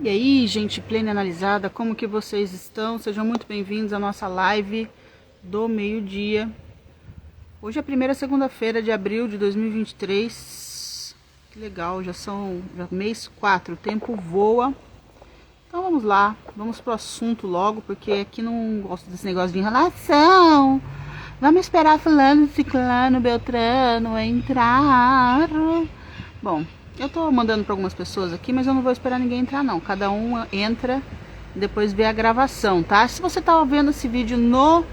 E aí, gente plena e analisada, como que vocês estão? Sejam muito bem-vindos à nossa live do meio-dia. Hoje é a primeira segunda-feira de abril de 2023. Que legal, já mês 4, o tempo voa. Então vamos lá, vamos pro assunto logo, porque aqui não gosto desse negócio de enrolação. Vamos esperar fulano, ciclano, beltrano entrar. Bom, eu tô mandando para algumas pessoas aqui, mas eu não vou esperar ninguém entrar não. Cada um entra e depois vê a gravação, tá? Se você tá vendo esse vídeo no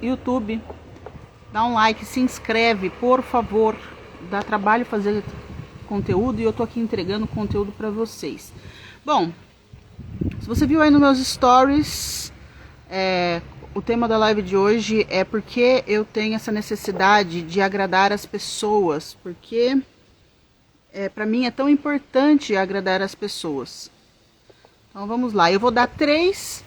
YouTube, dá um like, se inscreve, por favor. Dá trabalho fazer conteúdo e eu tô aqui entregando conteúdo para vocês. Bom, se você viu aí nos meus stories, o tema da live de hoje é porque eu tenho essa necessidade de agradar as pessoas, porque para mim é tão importante agradar as pessoas. Então vamos lá, eu vou dar três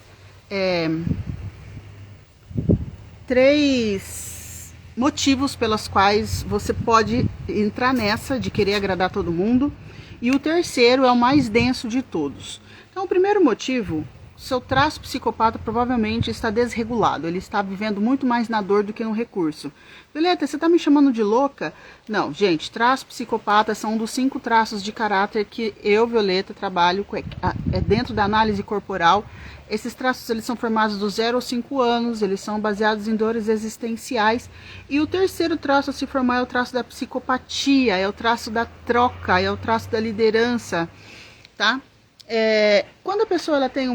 motivos pelos quais você pode entrar nessa de querer agradar todo mundo. E o terceiro é o mais denso de todos. Então o primeiro motivo: seu traço psicopata provavelmente está desregulado. Ele está vivendo muito mais na dor do que no recurso. Violeta, você está me chamando de louca? Não, gente, traço psicopata são um dos 5 traços de caráter que eu, Violeta, trabalho dentro da análise corporal. Esses traços eles são formados dos 0 aos 5 anos, eles são baseados em dores existenciais. E o terceiro traço a se formar é o traço da psicopatia, é o traço da troca, é o traço da liderança, tá? Quando a pessoa ela tem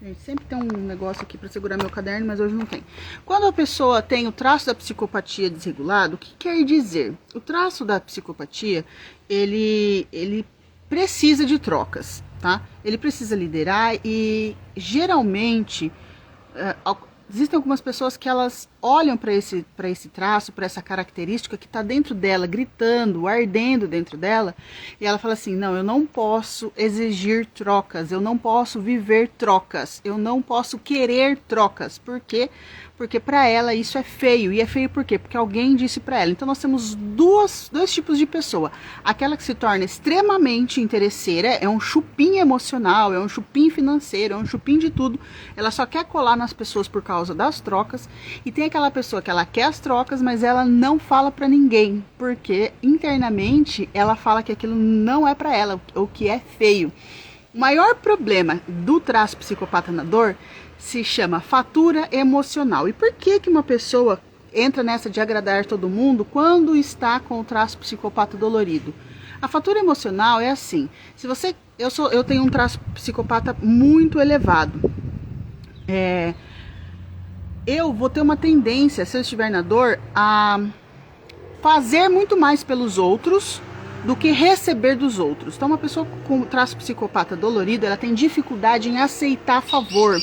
Gente, sempre tem um negócio aqui para segurar meu caderno, mas hoje não tem. Quando a pessoa tem o traço da psicopatia desregulado, o que quer dizer? O traço da psicopatia, ele precisa de trocas, tá? Ele precisa liderar e geralmente existem algumas pessoas que elas olham para esse traço, para essa característica que está dentro dela, gritando, ardendo dentro dela, e ela fala assim: não, eu não posso exigir trocas, eu não posso viver trocas, eu não posso querer trocas. Por quê? Porque para ela isso é feio. E é feio por quê? Porque alguém disse para ela. Então nós temos dois tipos de pessoa. Aquela que se torna extremamente interesseira, é um chupim emocional, é um chupim financeiro, é um chupim de tudo. Ela só quer colar nas pessoas por causa das trocas. E tem aquela pessoa que ela quer as trocas, mas ela não fala para ninguém, porque internamente ela fala que aquilo não é para ela, ou que é feio. O maior problema do traço psicopata na dor se chama fatura emocional. E por que uma pessoa entra nessa de agradar todo mundo quando está com o traço psicopata dolorido? A fatura emocional é assim: se você, eu tenho um traço psicopata muito elevado. Eu vou ter uma tendência, se eu estiver na dor, a fazer muito mais pelos outros do que receber dos outros. Então uma pessoa com traço psicopata dolorido, ela tem dificuldade em aceitar favor,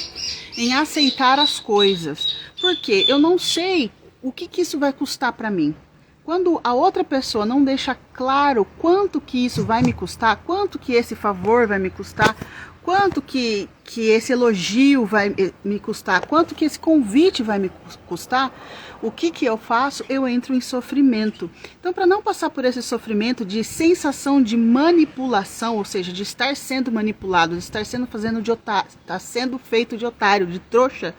em aceitar as coisas. Porque eu não sei o que isso vai custar para mim. Quando a outra pessoa não deixa claro quanto que isso vai me custar, quanto que esse favor vai me custar, quanto que esse elogio vai me custar, quanto que esse convite vai me custar, o que eu faço? Eu entro em sofrimento. Então, para não passar por esse sofrimento de sensação de manipulação, ou seja, de estar sendo manipulado, de estar sendo sendo feito de otário, de trouxa,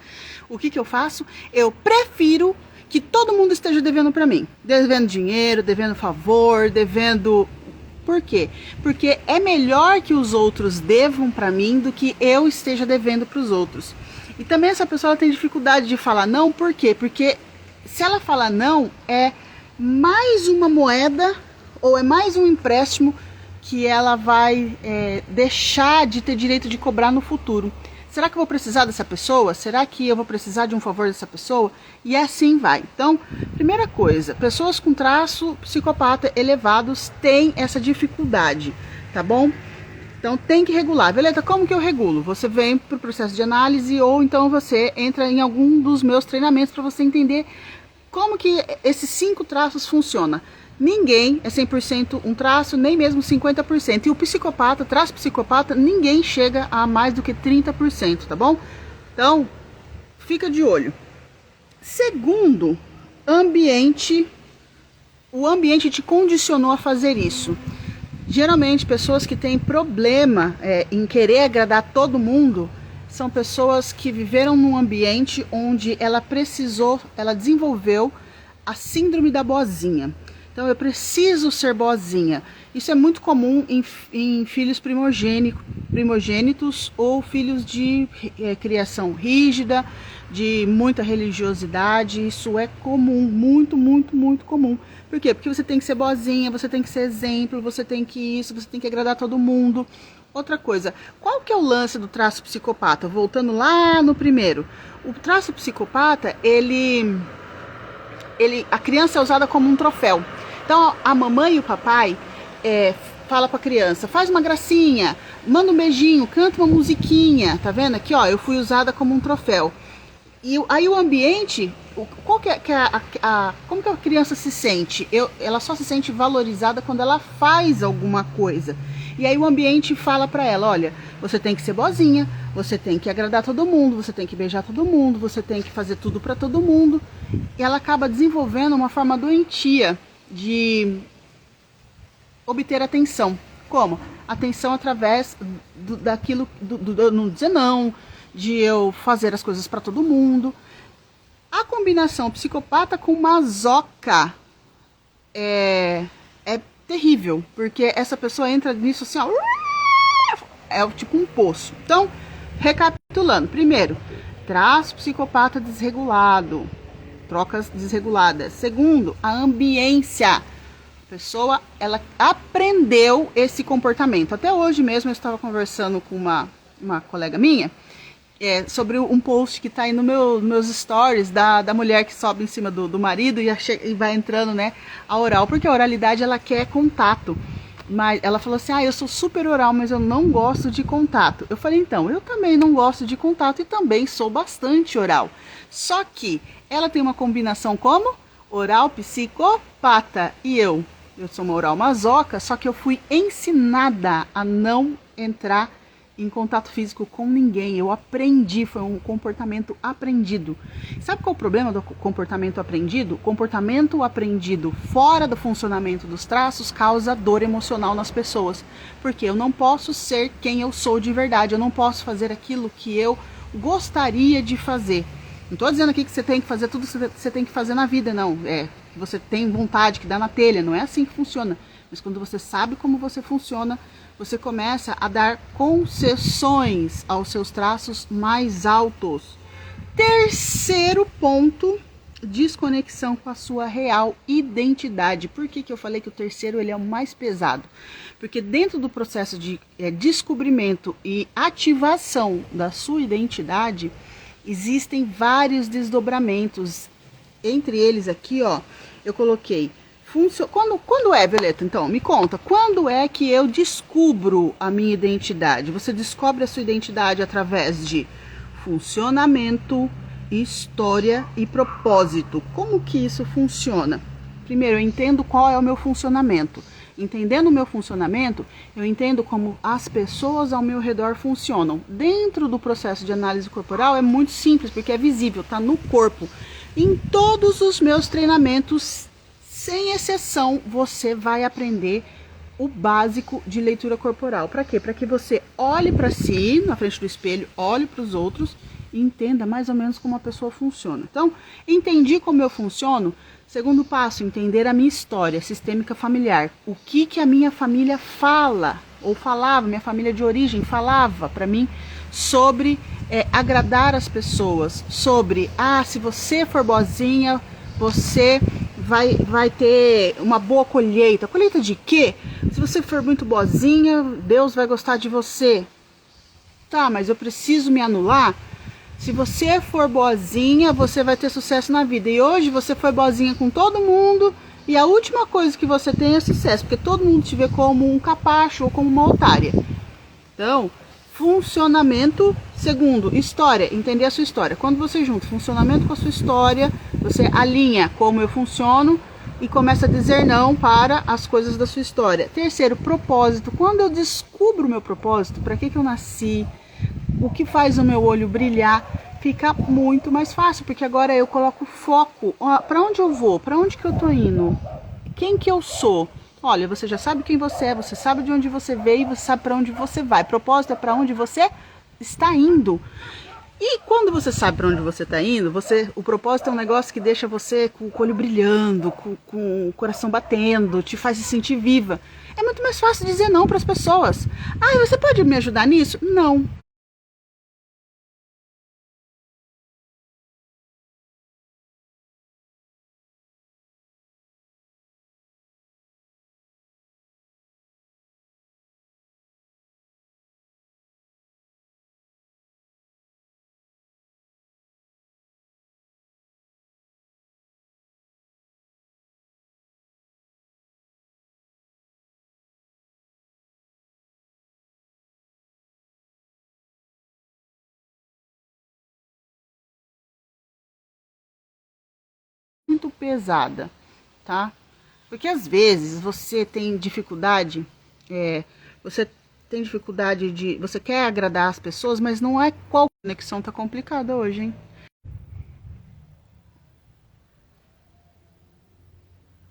o que eu faço? Eu prefiro que todo mundo esteja devendo para mim, devendo dinheiro, devendo favor, devendo. Por quê? Porque é melhor que os outros devam para mim do que eu esteja devendo para os outros. E também essa pessoa ela tem dificuldade de falar não, por quê? Porque se ela falar não, é mais uma moeda ou é mais um empréstimo que ela vai deixar de ter direito de cobrar no futuro. Será que eu vou precisar dessa pessoa? Será que eu vou precisar de um favor dessa pessoa? E assim vai. Então, primeira coisa, pessoas com traço psicopata elevados têm essa dificuldade, tá bom? Então tem que regular. Violeta, como que eu regulo? Você vem para o processo de análise ou então você entra em algum dos meus treinamentos para você entender como que esses 5 traços funcionam. Ninguém é 100% um traço, nem mesmo 50%. E o psicopata, traço psicopata, ninguém chega a mais do que 30%, tá bom? Então, fica de olho. Segundo, ambiente. O ambiente te condicionou a fazer isso. Geralmente, pessoas que têm problema em querer agradar todo mundo são pessoas que viveram num ambiente onde ela desenvolveu a síndrome da boazinha. Então, eu preciso ser boazinha. Isso é muito comum em filhos primogênitos ou filhos de criação rígida, de muita religiosidade. Isso é comum, muito, muito, muito comum. Por quê? Porque você tem que ser boazinha, você tem que ser exemplo, você tem que você tem que agradar todo mundo. Outra coisa, qual que é o lance do traço psicopata? Voltando lá no primeiro. O traço psicopata, a criança é usada como um troféu. Então, a mamãe e o papai fala pra criança, faz uma gracinha, manda um beijinho, canta uma musiquinha, tá vendo? Aqui, ó, eu fui usada como um troféu. E aí o ambiente, como que a criança se sente? Ela só se sente valorizada quando ela faz alguma coisa. E aí o ambiente fala pra ela, olha, você tem que ser boazinha, você tem que agradar todo mundo, você tem que beijar todo mundo, você tem que fazer tudo pra todo mundo. E ela acaba desenvolvendo uma forma doentia de obter atenção. Como? Atenção através daquilo, do não dizer não, de eu fazer as coisas para todo mundo. A combinação psicopata com masoca é terrível, porque essa pessoa entra nisso assim, ó, é tipo um poço. Então, recapitulando, primeiro, traço psicopata desregulado, trocas desreguladas. Segundo, a ambiência. A pessoa, ela aprendeu esse comportamento. Até hoje mesmo eu estava conversando com uma colega minha sobre um post que está aí meus stories da mulher que sobe em cima do marido e vai entrando, né, a oral, porque a oralidade ela quer contato. Mas ela falou assim, eu sou super oral, mas eu não gosto de contato. Eu falei, então, eu também não gosto de contato e também sou bastante oral. Só que ela tem uma combinação como? Oral psicopata. E eu sou uma oral masoca, só que eu fui ensinada a não entrar em contato físico com ninguém. Eu aprendi, foi um comportamento aprendido. Sabe qual é o problema do comportamento aprendido? O comportamento aprendido fora do funcionamento dos traços causa dor emocional nas pessoas. Porque eu não posso ser quem eu sou de verdade, eu não posso fazer aquilo que eu gostaria de fazer. Não estou dizendo aqui que você tem que fazer tudo que você tem que fazer na vida, não. Que você tem vontade, que dá na telha, não é assim que funciona. Mas quando você sabe como você funciona, você começa a dar concessões aos seus traços mais altos. Terceiro ponto, desconexão com a sua real identidade. Por que eu falei que o terceiro ele é o mais pesado? Porque dentro do processo de descobrimento e ativação da sua identidade, existem vários desdobramentos. Entre eles aqui, ó, eu coloquei quando é, Violeta? Então, me conta, quando é que eu descubro a minha identidade? Você descobre a sua identidade através de funcionamento, história e propósito. Como que isso funciona? Primeiro, eu entendo qual é o meu funcionamento. Entendendo o meu funcionamento, eu entendo como as pessoas ao meu redor funcionam. Dentro do processo de análise corporal é muito simples, porque é visível, está no corpo. Em todos os meus treinamentos, sem exceção, você vai aprender o básico de leitura corporal. Para quê? Para que você olhe para si, na frente do espelho, olhe para os outros e entenda mais ou menos como a pessoa funciona. Então, entendi como eu funciono. Segundo passo, entender a minha história sistêmica familiar. O que a minha família fala, ou falava, minha família de origem falava para mim sobre agradar as pessoas. Sobre, se você for boazinha, você vai ter uma boa colheita. Colheita de quê? Se você for muito boazinha, Deus vai gostar de você. Tá, mas eu preciso me anular? Se você for boazinha, você vai ter sucesso na vida. E hoje você foi boazinha com todo mundo e a última coisa que você tem é sucesso, porque todo mundo te vê como um capacho ou como uma otária. Então, funcionamento. Segundo, história, entender a sua história. Quando você junta funcionamento com a sua história, você alinha como eu funciono e começa a dizer não para as coisas da sua história. Terceiro, propósito. Quando eu descubro o meu propósito, para que eu nasci, o que faz o meu olho brilhar, fica muito mais fácil, porque agora eu coloco foco. Para onde eu vou? Para onde que eu tô indo? Quem que eu sou? Olha, você já sabe quem você é, você sabe de onde você veio, você sabe para onde você vai. Propósito é para onde você está indo. E quando você sabe para onde você está indo, o propósito é um negócio que deixa você com o olho brilhando, com o coração batendo, te faz se sentir viva. É muito mais fácil dizer não para as pessoas. Ah, você pode me ajudar nisso? Não. Muito pesada, tá? Porque às vezes você tem dificuldade, você tem dificuldade você quer agradar as pessoas, mas não é qual conexão tá complicada hoje, hein?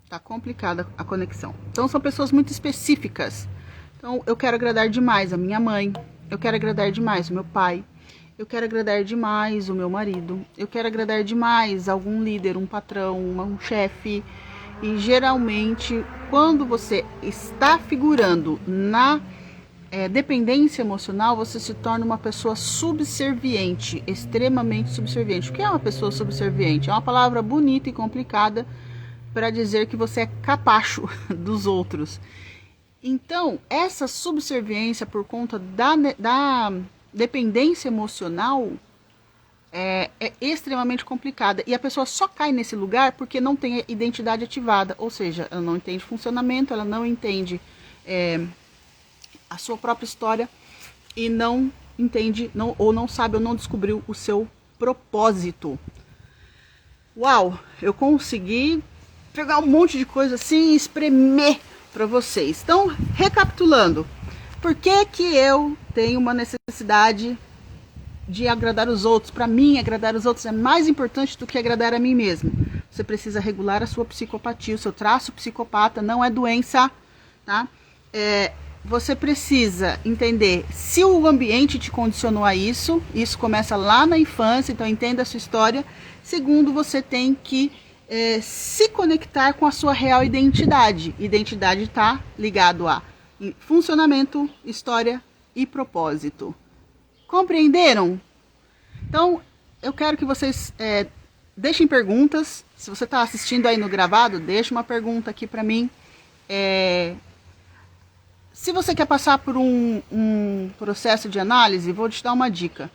Tá complicada a conexão. Então são pessoas muito específicas. Então eu quero agradar demais a minha mãe, eu quero agradar demais o meu pai, eu quero agradar demais o meu marido, eu quero agradar demais algum líder, um patrão, um chefe. E geralmente, quando você está figurando na dependência emocional, você se torna uma pessoa subserviente, extremamente subserviente. O que é uma pessoa subserviente? É uma palavra bonita e complicada para dizer que você é capacho dos outros. Então, essa subserviência por conta da dependência emocional é extremamente complicada. E a pessoa só cai nesse lugar porque não tem a identidade ativada. Ou seja, ela não entende funcionamento, ela não entende a sua própria história e não entende, ou não sabe, ou não descobriu o seu propósito. Uau, eu consegui pegar um monte de coisa assim e espremer para vocês. Então, recapitulando, por que eu tenho uma necessidade de agradar os outros? Para mim, agradar os outros é mais importante do que agradar a mim mesmo. Você precisa regular a sua psicopatia, o seu traço psicopata não é doença, tá? Você precisa entender se o ambiente te condicionou a isso. Isso começa lá na infância, então entenda a sua história. Segundo, você tem que se conectar com a sua real identidade. Identidade está ligado a funcionamento, história e propósito. Compreenderam? Então, eu quero que vocês deixem perguntas. Se você está assistindo aí no gravado, deixa uma pergunta aqui para mim. Se você quer passar por um processo de análise, vou te dar uma dica.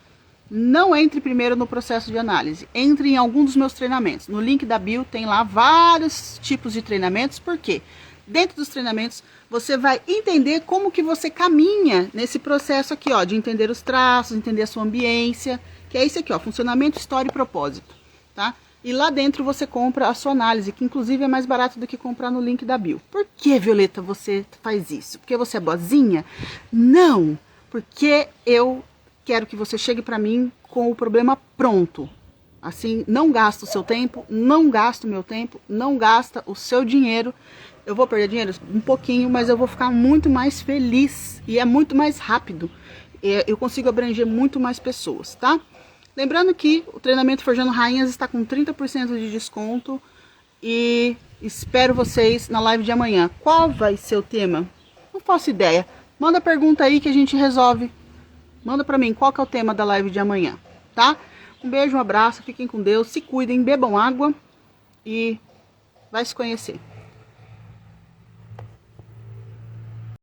Não entre primeiro no processo de análise. Entre em algum dos meus treinamentos. No link da bio tem lá vários tipos de treinamentos. Por quê? Dentro dos treinamentos, você vai entender como que você caminha nesse processo aqui, ó, de entender os traços, entender a sua ambiência, que é isso aqui, ó, funcionamento, história e propósito, tá? E lá dentro você compra a sua análise, que inclusive é mais barato do que comprar no link da bio. Por que, Violeta, você faz isso? Porque você é boazinha? Não, porque eu quero que você chegue para mim com o problema pronto. Assim, não gasta o seu tempo, não gasta o meu tempo, não gasta o seu dinheiro. Eu vou perder dinheiro um pouquinho, mas eu vou ficar muito mais feliz e é muito mais rápido. Eu consigo abranger muito mais pessoas, tá? Lembrando que o treinamento Forjando Rainhas está com 30% de desconto e espero vocês na live de amanhã. Qual vai ser o tema? Não faço ideia. Manda pergunta aí que a gente resolve. Manda pra mim qual que é o tema da live de amanhã, tá? Um beijo, um abraço, fiquem com Deus, se cuidem, bebam água e vai se conhecer.